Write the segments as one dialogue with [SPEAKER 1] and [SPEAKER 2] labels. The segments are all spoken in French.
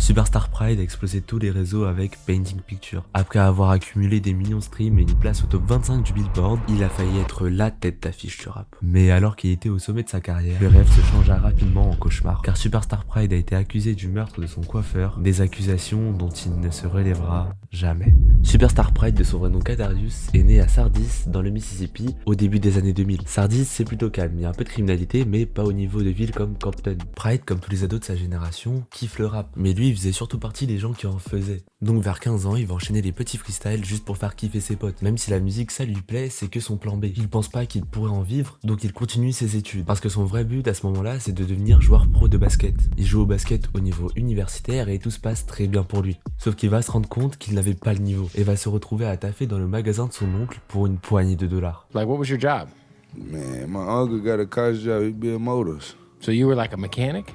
[SPEAKER 1] Superstar Pride a explosé tous les réseaux avec Painting Picture. Après avoir accumulé des millions de streams et une place au top 25 du Billboard, il a failli être la tête d'affiche du rap. Mais alors qu'il était au sommet de sa carrière, le rêve se changea rapidement en cauchemar, car Superstar Pride a été accusé du meurtre de son coiffeur, des accusations dont il ne se relèvera jamais. Superstar Pride, de son vrai nom Kadarius, est né à Sardis, dans le Mississippi, au début des années 2000. Sardis, c'est plutôt calme, il y a un peu de criminalité, mais pas au niveau de villes comme Compton. Pride, comme tous les ados de sa génération, kiffe le rap, mais lui, il faisait surtout partie des gens qui en faisaient. Donc vers 15 ans, il va enchaîner les petits freestyles juste pour faire kiffer ses potes. Même si la musique, ça lui plaît, c'est que son plan B. Il pense pas qu'il pourrait en vivre, donc il continue ses études. Parce que son vrai but à ce moment-là, c'est de devenir joueur pro de basket. Il joue au basket au niveau universitaire et tout se passe très bien pour lui. Sauf qu'il va se rendre compte qu'il n'avait pas le niveau et va se retrouver à taffer dans le magasin de son oncle pour une poignée de dollars.
[SPEAKER 2] Like, what was your job?
[SPEAKER 3] Man, my uncle got a car job. He build motors.
[SPEAKER 2] So you were like a mechanic?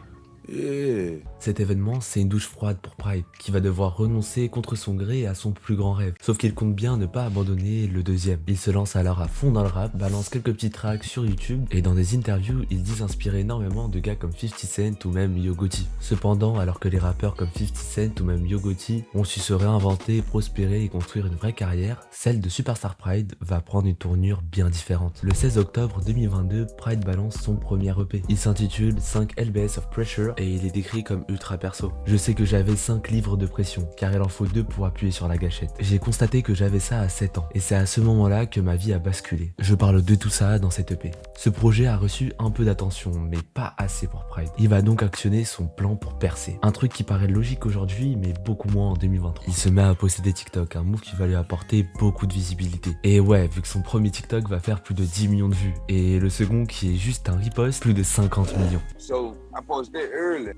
[SPEAKER 3] Yeah.
[SPEAKER 1] Cet événement, c'est une douche froide pour Pride, qui va devoir renoncer contre son gré à son plus grand rêve. Sauf qu'il compte bien ne pas abandonner le deuxième. Il se lance alors à fond dans le rap, balance quelques petits tracks sur YouTube, et dans des interviews, il dit s'inspirer énormément de gars comme 50 Cent ou même Yo Gotti. Cependant, alors que les rappeurs comme 50 Cent ou même Yo Gotti ont su se réinventer, prospérer et construire une vraie carrière, celle de Superstar Pride va prendre une tournure bien différente. Le 16 octobre 2022, Pride balance son premier EP. Il s'intitule 5 lbs of Pressure et il est décrit comme ultra perso. Je sais que j'avais 5 livres de pression, car il en faut 2 pour appuyer sur la gâchette. J'ai constaté que j'avais ça à 7 ans, et c'est à ce moment-là que ma vie a basculé. Je parle de tout ça dans cette EP. Ce projet a reçu un peu d'attention, mais pas assez pour Pride. Il va donc actionner son plan pour percer. Un truc qui paraît logique aujourd'hui, mais beaucoup moins en 2023. Il se met à posséder TikTok, un move qui va lui apporter beaucoup de visibilité. Et ouais, vu que son premier TikTok va faire plus de 10 millions de vues, et le second qui est juste un repost, plus de 50 millions.
[SPEAKER 3] So I posted early.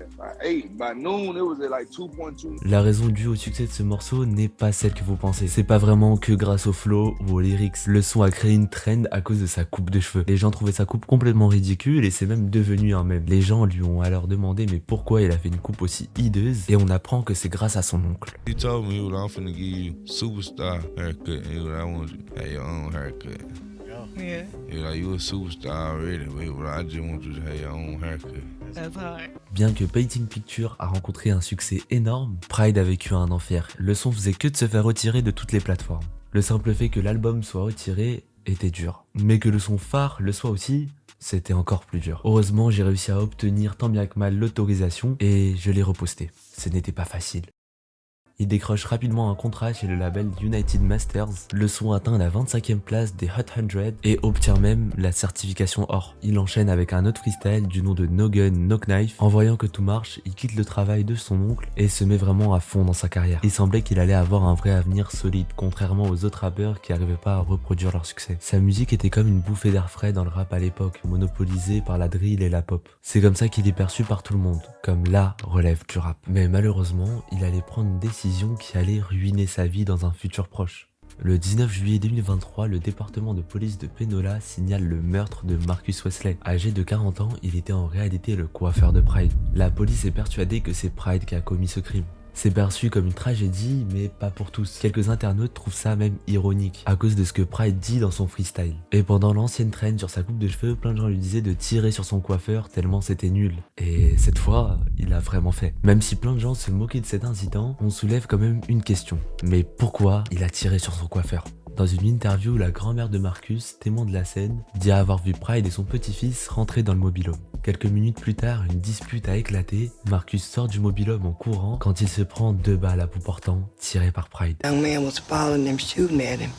[SPEAKER 3] By noon, it was at like 2.2.
[SPEAKER 1] La raison due au succès de ce morceau n'est pas celle que vous pensez. C'est pas vraiment que grâce au flow ou aux lyrics. Le son a créé une trend à cause de sa coupe de cheveux. Les gens trouvaient sa coupe complètement ridicule et c'est même devenu un mème. Les gens lui ont alors demandé mais pourquoi il a fait une coupe aussi hideuse et on apprend que c'est grâce à son oncle.
[SPEAKER 4] He told me, he was like, I'm finna give you superstar haircut. And he was like, I want you to have your own haircut.
[SPEAKER 5] Yeah,
[SPEAKER 4] He was like, you a superstar already, but he was like, I just want you to have your own haircut.
[SPEAKER 5] that's hard.
[SPEAKER 1] Bien que Painting Picture a rencontré un succès énorme, Pride a vécu un enfer. Le son faisait que de se faire retirer de toutes les plateformes. Le simple fait que l'album soit retiré était dur. Mais que le son phare le soit aussi, c'était encore plus dur. Heureusement, j'ai réussi à obtenir tant bien que mal l'autorisation et je l'ai reposté. Ce n'était pas facile. Il décroche rapidement un contrat chez le label United Masters, le son atteint la 25e place des Hot 100 et obtient même la certification or. Il enchaîne avec un autre freestyle du nom de No Gun No Knife. En voyant que tout marche, il quitte le travail de son oncle et se met vraiment à fond dans sa carrière. Il semblait qu'il allait avoir un vrai avenir solide, contrairement aux autres rappeurs qui n'arrivaient pas à reproduire leur succès. Sa musique était comme une bouffée d'air frais dans le rap à l'époque, monopolisée par la drill et la pop. C'est comme ça qu'il est perçu par tout le monde, comme la relève du rap. Mais malheureusement, il allait prendre une décision qui allait ruiner sa vie dans un futur proche. Le 19 juillet 2023, le département de police de Penola signale le meurtre de Marcus Wesley. Âgé de 40 ans, il était en réalité le coiffeur de Pride. La police est persuadée que c'est Pride qui a commis ce crime. C'est perçu comme une tragédie, mais pas pour tous. Quelques internautes trouvent ça même ironique, à cause de ce que Pride dit dans son freestyle. Et pendant l'ancienne trend sur sa coupe de cheveux, plein de gens lui disaient de tirer sur son coiffeur tellement c'était nul. Et cette fois, il l'a vraiment fait. Même si plein de gens se moquaient de cet incident, on soulève quand même une question. Mais pourquoi il a tiré sur son coiffeur ? Dans une interview, la grand-mère de Marcus, témoin de la scène, dit avoir vu Pride et son petit-fils rentrer dans le mobil-home. Quelques minutes plus tard, une dispute a éclaté. Marcus sort du mobil-home en courant quand il se prend 2 balles à bout portant tirées par Pride.
[SPEAKER 6] Young man was following them, shooting at him,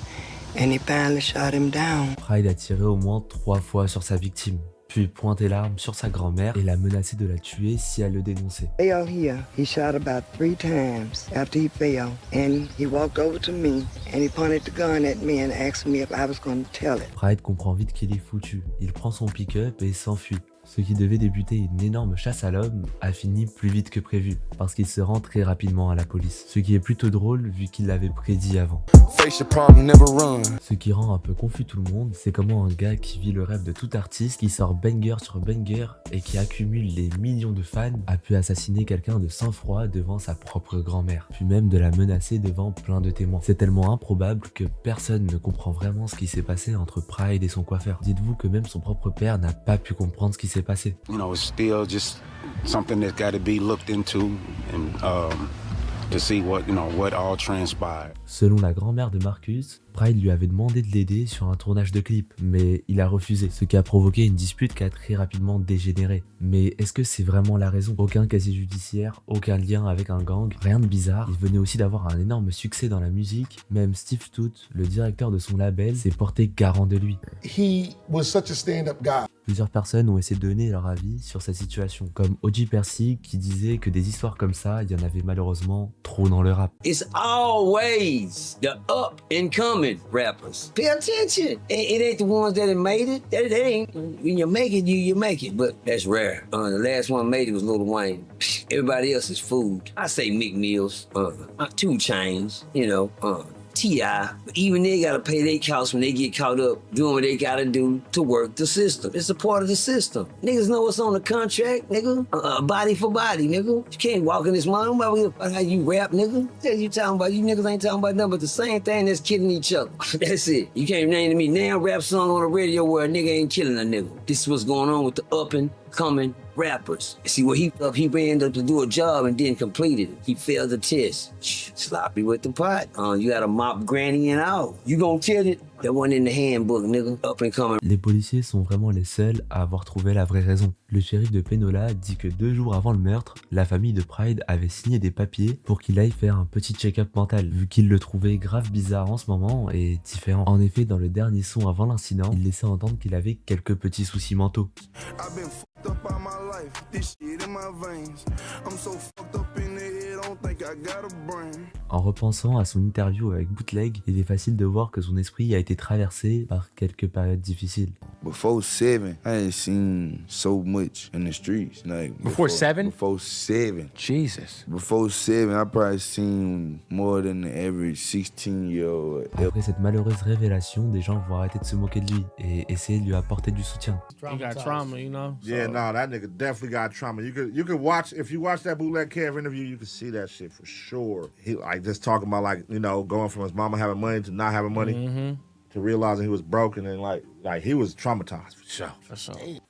[SPEAKER 6] and he finally shot him down.
[SPEAKER 1] Pride a tiré au moins 3 fois sur sa victime, puis pointé l'arme sur sa grand-mère et l'a menacé de la tuer si elle le dénonçait.
[SPEAKER 6] Fell here. He shot about 3 times after he fell, and he walked over to me, and he pointed the gun at me and asked me if I was going to tell it.
[SPEAKER 1] Pride comprend vite qu'il est foutu. Il prend son pick-up et s'enfuit. Ce qui devait débuter une énorme chasse à l'homme a fini plus vite que prévu, parce qu'il se rend très rapidement à la police. Ce qui est plutôt drôle vu qu'il l'avait prédit avant. Ce qui rend un peu confus tout le monde, c'est comment un gars qui vit le rêve de tout artiste, qui sort banger sur banger et qui accumule les millions de fans, a pu assassiner quelqu'un de sang-froid devant sa propre grand-mère, puis même de la menacer devant plein de témoins. C'est tellement improbable que personne ne comprend vraiment ce qui s'est passé entre Pride et son coiffeur. Dites-vous que même son propre père n'a pas pu comprendre ce qui s'est s'est passé.
[SPEAKER 5] You know, it's still just something that's got to be looked into and to see what all transpired.
[SPEAKER 1] Selon la grand-mère de Marcus, Pride lui avait demandé de l'aider sur un tournage de clip, mais il a refusé, ce qui a provoqué une dispute qui a très rapidement dégénéré. Mais est-ce que c'est vraiment la raison? Aucun casier judiciaire, aucun lien avec un gang, rien de bizarre. Il venait aussi d'avoir un énorme succès dans la musique, même Steve Toot, le directeur de son label, s'est porté garant de lui.
[SPEAKER 7] He was such a stand-up guy.
[SPEAKER 1] Plusieurs personnes ont essayé de donner leur avis sur sa situation, comme O.J. Percy qui disait que des histoires comme ça, il y en avait malheureusement trop dans le rap.
[SPEAKER 8] It's always the up and coming rappers. Pay attention. It ain't the ones that have made it. That ain't. When you make it, you make it. But that's rare. The last one made it was Lil Wayne. Everybody else is food. I say Meek Mills, 2 Chainz, T.I. But even they gotta pay their costs when they get caught up doing what they gotta do to work the system. It's a part of the system. Niggas know what's on the contract, nigga. Body for body, nigga. You can't walk in this mom about how you rap, nigga. What you talking about? You niggas ain't talking about nothing but the same thing that's killing each other. That's it. You can't name to me now rap song on the radio where a nigga ain't killing a nigga. This is what's going on with the up and coming rappers. See what he ran up to do a job and didn't complete it. He failed the test. Sloppy with the pot. You gotta mop granny and all. You gonna kill it? That one in the handbook, nigga. Up and coming.
[SPEAKER 1] Les policiers sont vraiment les seuls à avoir trouvé la vraie raison. Le shérif de Penola dit que 2 jours avant le meurtre, la famille de Pride avait signé des papiers pour qu'il aille faire un petit check-up mental, vu qu'il le trouvait grave bizarre en ce moment et différent. En effet, dans le dernier son avant l'incident, il laissait entendre qu'il avait quelques petits soucis mentaux. En repensant à son interview avec Bootleg, il est facile de voir que son esprit a été traversé par quelques périodes difficiles.
[SPEAKER 3] Before 7, I ain't seen so much in the streets. Like
[SPEAKER 2] Before 7?
[SPEAKER 3] Before 7.
[SPEAKER 2] Jesus.
[SPEAKER 3] Before 7, I probably seen more than the average 16-year-old.
[SPEAKER 1] Après cette malheureuse révélation, des gens vont arrêter de se moquer de lui et essayer de lui apporter du soutien.
[SPEAKER 2] He got trauma,
[SPEAKER 9] Yeah, no, that nigga definitely got trauma. You could watch, if you watch that Bootleg Kev interview, you could see that shit for sure. He like just talking about going from his mama having money to not having money. To realizing he was broken and like he was traumatized for sure.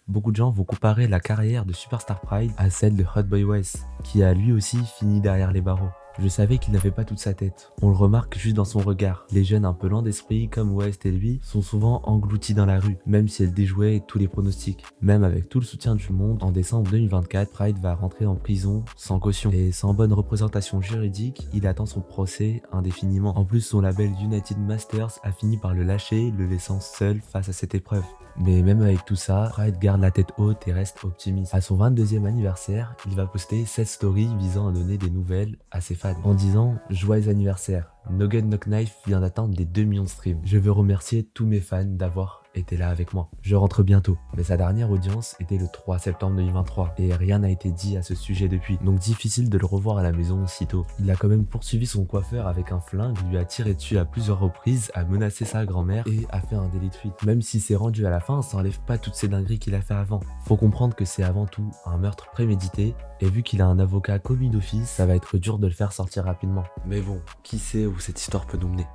[SPEAKER 1] Beaucoup de gens vont comparer la carrière de Superstar Pride à celle de Hot Boy West, qui a lui aussi fini derrière les barreaux. Je savais qu'il n'avait pas toute sa tête. On le remarque juste dans son regard. Les jeunes un peu lents d'esprit comme West et lui sont souvent engloutis dans la rue, même si elle déjouait tous les pronostics. Même avec tout le soutien du monde, en décembre 2024, Pride va rentrer en prison sans caution. Et sans bonne représentation juridique, il attend son procès indéfiniment. En plus, son label United Masters a fini par le lâcher, le laissant seul face à cette épreuve. Mais même avec tout ça, Pride garde la tête haute et reste optimiste. À son 22e anniversaire, il va poster 7 stories visant à donner des nouvelles à ses fans en disant « Joyeux anniversaire, No Gun No Knife vient d'atteindre les 2 millions de streams. Je veux remercier tous mes fans d'avoir été là avec moi. Je rentre bientôt. » Mais sa dernière audience était le 3 septembre 2023 et rien n'a été dit à ce sujet depuis. Donc difficile de le revoir à la maison aussitôt. Il a quand même poursuivi son coiffeur avec un flingue, lui a tiré dessus à plusieurs reprises, a menacé sa grand-mère et a fait un délit de fuite. Même s'il s'est rendu à la fin, ça enlève pas toutes ces dingueries qu'il a fait avant. Faut comprendre que c'est avant tout un meurtre prémédité et vu qu'il a un avocat commis d'office, ça va être dur de le faire sortir rapidement. Mais bon, qui sait où cette histoire peut nous mener.